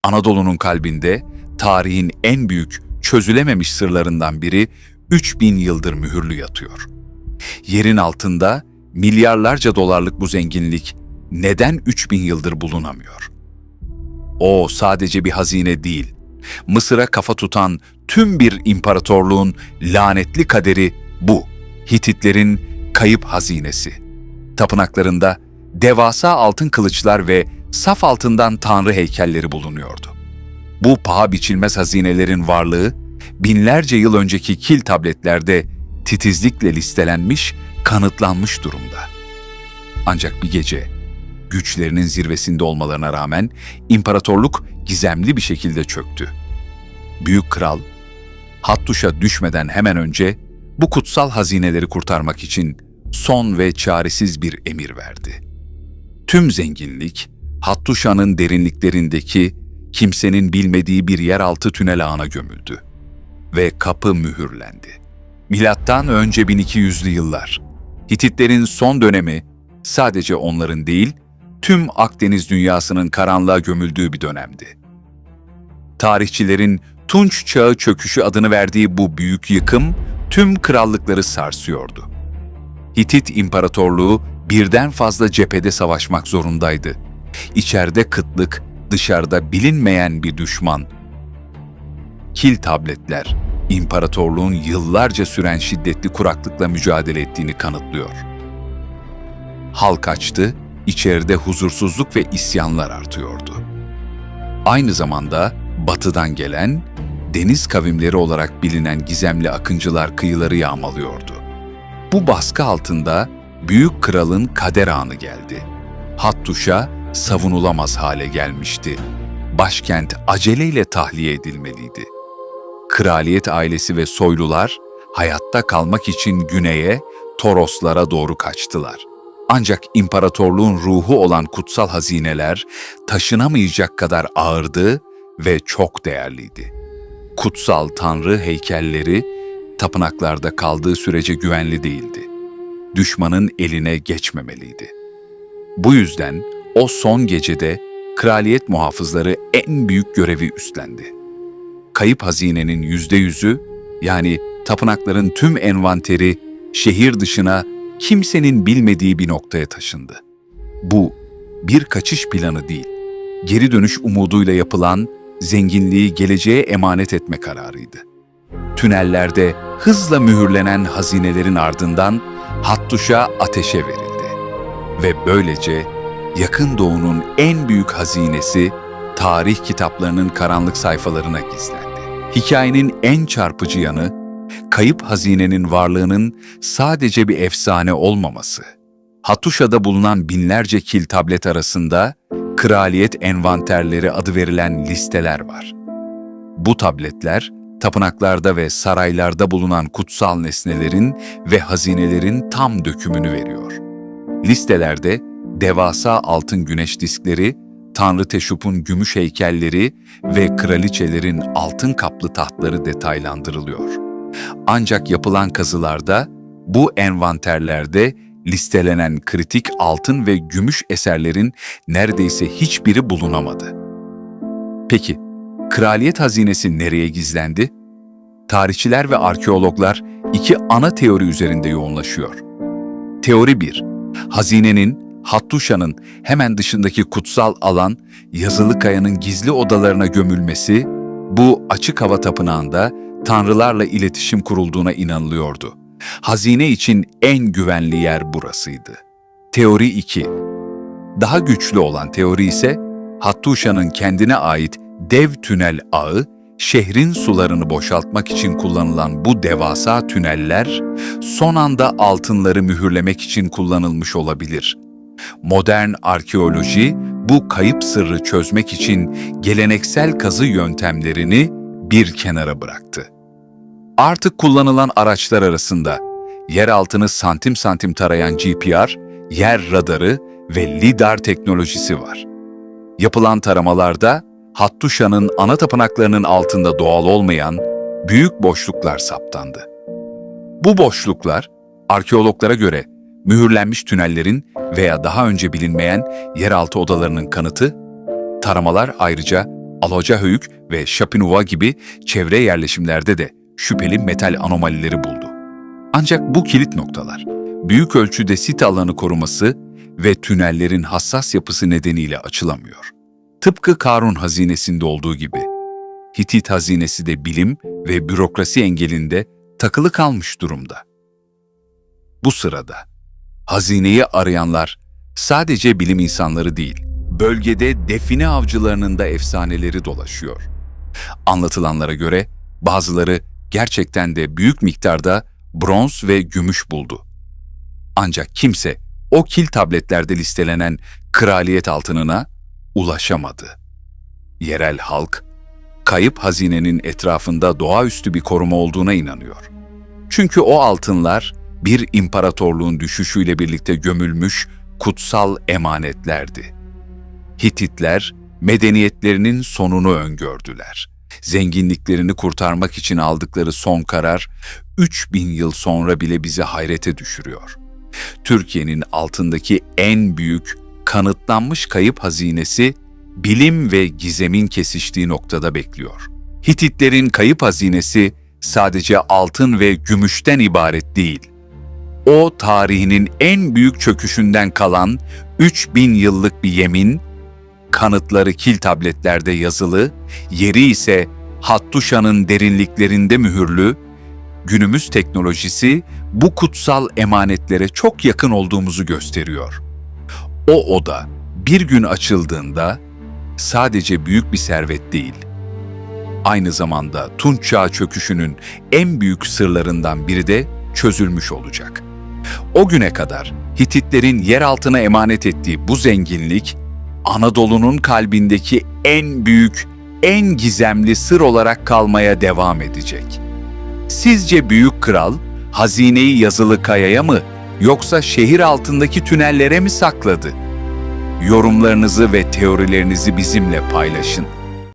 Anadolu'nun kalbinde tarihin en büyük çözülememiş sırlarından biri 3000 yıldır mühürlü yatıyor. Yerin altında milyarlarca dolarlık bu zenginlik neden 3000 yıldır bulunamıyor? O sadece bir hazine değil, Mısır'a kafa tutan tüm bir imparatorluğun lanetli kaderi bu. Hititlerin kayıp hazinesi. Tapınaklarında devasa altın kılıçlar ve saf altından tanrı heykelleri bulunuyordu. Bu paha biçilmez hazinelerin varlığı, binlerce yıl önceki kil tabletlerde titizlikle listelenmiş, kanıtlanmış durumda. Ancak bir gece, güçlerinin zirvesinde olmalarına rağmen imparatorluk gizemli bir şekilde çöktü. Büyük kral, Hattuş'a düşmeden hemen önce bu kutsal hazineleri kurtarmak için son ve çaresiz bir emir verdi. Tüm zenginlik, Hattuşa'nın derinliklerindeki kimsenin bilmediği bir yeraltı tünel ağına gömüldü ve kapı mühürlendi. Milattan önce 1200'lü yıllar, Hititlerin son dönemi sadece onların değil, tüm Akdeniz dünyasının karanlığa gömüldüğü bir dönemdi. Tarihçilerin Tunç Çağı çöküşü adını verdiği bu büyük yıkım tüm krallıkları sarsıyordu. Hitit İmparatorluğu birden fazla cephede savaşmak zorundaydı. İçeride kıtlık, dışarıda bilinmeyen bir düşman. Kil tabletler, imparatorluğun yıllarca süren şiddetli kuraklıkla mücadele ettiğini kanıtlıyor. Halk açtı, içeride huzursuzluk ve isyanlar artıyordu. Aynı zamanda batıdan gelen, deniz kavimleri olarak bilinen gizemli akıncılar kıyıları yağmalıyordu. Bu baskı altında büyük kralın kader anı geldi. Hattuş'a savunulamaz hale gelmişti. Başkent aceleyle tahliye edilmeliydi. Kraliyet ailesi ve soylular hayatta kalmak için güneye, Toroslara doğru kaçtılar. Ancak imparatorluğun ruhu olan kutsal hazineler taşınamayacak kadar ağırdı ve çok değerliydi. Kutsal tanrı heykelleri tapınaklarda kaldığı sürece güvenli değildi. Düşmanın eline geçmemeliydi. Bu yüzden o son gecede kraliyet muhafızları en büyük görevi üstlendi. Kayıp hazinenin %100'ü, yani tapınakların tüm envanteri şehir dışına kimsenin bilmediği bir noktaya taşındı. Bu bir kaçış planı değil, geri dönüş umuduyla yapılan zenginliği geleceğe emanet etme kararıydı. Tünellerde hızla mühürlenen hazinelerin ardından Hattuş'a ateşe verildi. Ve böylece Yakın Doğu'nun en büyük hazinesi tarih kitaplarının karanlık sayfalarına gizlendi. Hikayenin en çarpıcı yanı, kayıp hazinenin varlığının sadece bir efsane olmaması. Hattuşa'da bulunan binlerce kil tablet arasında kraliyet envanterleri adı verilen listeler var. Bu tabletler, tapınaklarda ve saraylarda bulunan kutsal nesnelerin ve hazinelerin tam dökümünü veriyor. Listelerde devasa altın güneş diskleri, Tanrı Teşup'un gümüş heykelleri ve kraliçelerin altın kaplı tahtları detaylandırılıyor. Ancak yapılan kazılarda bu envanterlerde listelenen kritik altın ve gümüş eserlerin neredeyse hiçbiri bulunamadı. Peki, kraliyet hazinesi nereye gizlendi? Tarihçiler ve arkeologlar iki ana teori üzerinde yoğunlaşıyor. Teori 1, hazinenin Hattuşa'nın hemen dışındaki kutsal alan, Yazılı Kaya'nın gizli odalarına gömülmesi, bu açık hava tapınağında tanrılarla iletişim kurulduğuna inanılıyordu. Hazine için en güvenli yer burasıydı. Teori 2. Daha güçlü olan teori ise, Hattuşa'nın kendine ait dev tünel ağı, şehrin sularını boşaltmak için kullanılan bu devasa tüneller, son anda altınları mühürlemek için kullanılmış olabilir. Modern arkeoloji, bu kayıp sırrı çözmek için geleneksel kazı yöntemlerini bir kenara bıraktı. Artık kullanılan araçlar arasında yer altını santim santim tarayan GPR, yer radarı ve lidar teknolojisi var. Yapılan taramalarda Hattuşa'nın ana tapınaklarının altında doğal olmayan büyük boşluklar saptandı. Bu boşluklar, arkeologlara göre mühürlenmiş tünellerin veya daha önce bilinmeyen yeraltı odalarının kanıtı. Taramalar ayrıca Alacahöyük ve Şapinova gibi çevre yerleşimlerde de şüpheli metal anomalileri buldu. Ancak bu kilit noktalar, büyük ölçüde sit alanı koruması ve tünellerin hassas yapısı nedeniyle açılamıyor. Tıpkı Karun hazinesinde olduğu gibi, Hitit hazinesi de bilim ve bürokrasi engelinde takılı kalmış durumda. Bu sırada hazineyi arayanlar sadece bilim insanları değil, bölgede define avcılarının da efsaneleri dolaşıyor. Anlatılanlara göre bazıları gerçekten de büyük miktarda bronz ve gümüş buldu. Ancak kimse o kil tabletlerde listelenen kraliyet altınına ulaşamadı. Yerel halk, kayıp hazinenin etrafında doğaüstü bir koruma olduğuna inanıyor. Çünkü o altınlar bir imparatorluğun düşüşüyle birlikte gömülmüş kutsal emanetlerdi. Hititler medeniyetlerinin sonunu öngördüler. Zenginliklerini kurtarmak için aldıkları son karar 3000 yıl sonra bile bizi hayrete düşürüyor. Türkiye'nin altındaki en büyük kanıtlanmış kayıp hazinesi bilim ve gizemin kesiştiği noktada bekliyor. Hititlerin kayıp hazinesi sadece altın ve gümüşten ibaret değil. O tarihinin en büyük çöküşünden kalan 3000 yıllık bir yemin, kanıtları kil tabletlerde yazılı, yeri ise Hattuşa'nın derinliklerinde mühürlü, günümüz teknolojisi bu kutsal emanetlere çok yakın olduğumuzu gösteriyor. O oda bir gün açıldığında sadece büyük bir servet değil, aynı zamanda Tunç Çağı çöküşünün en büyük sırlarından biri de çözülmüş olacak. O güne kadar Hititlerin yer altına emanet ettiği bu zenginlik, Anadolu'nun kalbindeki en büyük, en gizemli sır olarak kalmaya devam edecek. Sizce Büyük Kral, hazineyi yazılı kayaya mı yoksa şehir altındaki tünellere mi sakladı? Yorumlarınızı ve teorilerinizi bizimle paylaşın.